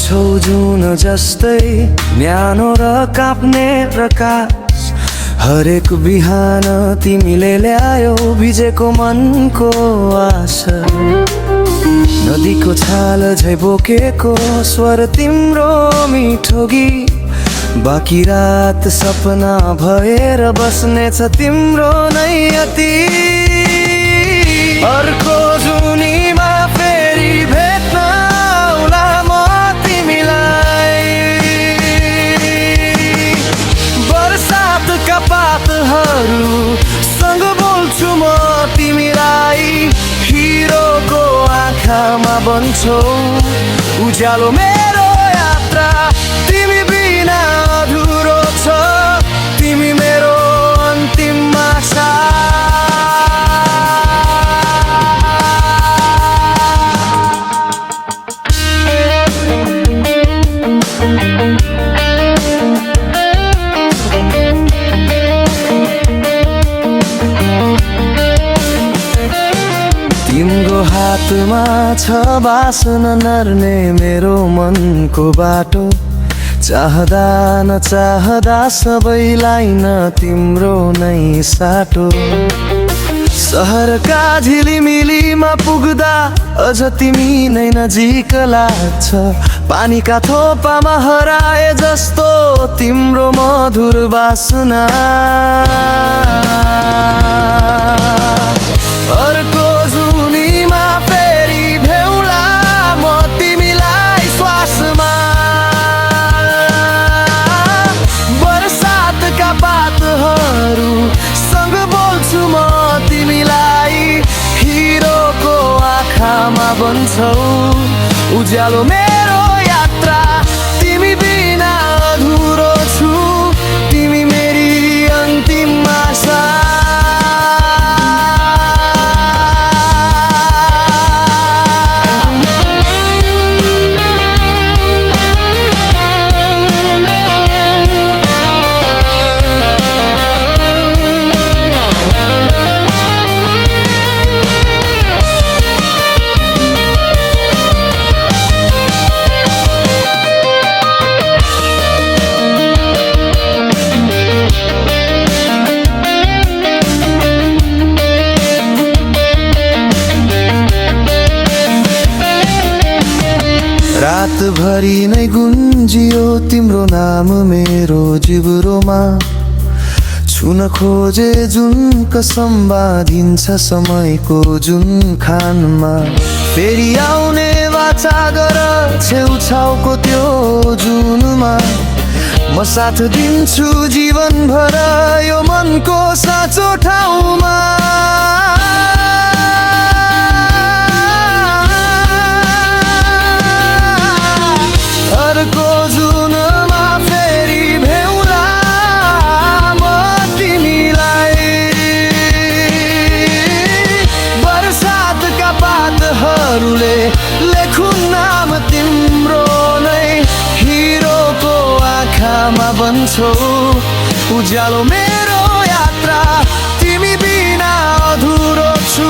छौ जुन जस्तै न्यानो र काप्ने प्रकाश। हरेक बिहान तिमीले ल्यायो भिजेको मनको आशा। नदीको छाल झै बोकेको स्वर तिम्रो मिठो गीत। बाँकी रात सपना भएर बस्नेछ तिम्रो नै अति। अर्को जुनीमा फेरि भेट्न आउला म तिमीलाई। बरसातका पातहरू सँग बोल्छु म तिमीलाई। हिरोको आँखामा बन्छौ उज्यालो मेरो यात्रा। तिमी बिना अधुरो छ, तिमी मेरो अन्तिम आशा। तिम्रो हातमा छ बाँच्न नर्ने मेरो मनको बाटो। चाहदा नचाहदा सबैलाई न तिम्रो नै साटो। सहरका झिलिमिलीमा पुग्दा अझ तिमी नै नजिक लाग्छ। पानीका थोपामा हराए जस्तो तिम्रो मधुर बासना। अर्को जुनीमा फेरि भेउला म तिमीलाई श्वासमा। बरसातका पातहरू सँग बोल्छु म तिमीलाई। हिरोको आँखामा बन्छौ उज्यालो मेरो यात्रा। तिमी बिना अधुरो छु, तिमी मेरी अन्तिम आशा। रातभरि नै गुन्जियो तिम्रो नाम मेरो जिब्रोमा। छुन खोजे जुन कसम बाँधिन्छ समयको जुन खानमा। फेरि आउने वाचा गर छेउछाउको त्यो जुनमा। म साथ दिन्छु जीवनभर यो मनको साँचो ठाउँमा। अर्को जुनमा फेरि भेउला म तिमीलाई। बरसातका पातहरूले लेखुन् नाम तिम्रो नै। हिरोको आँखामा बन्छौ उज्यालो मेरो यात्रा। तिमी बिना अधुरो छु।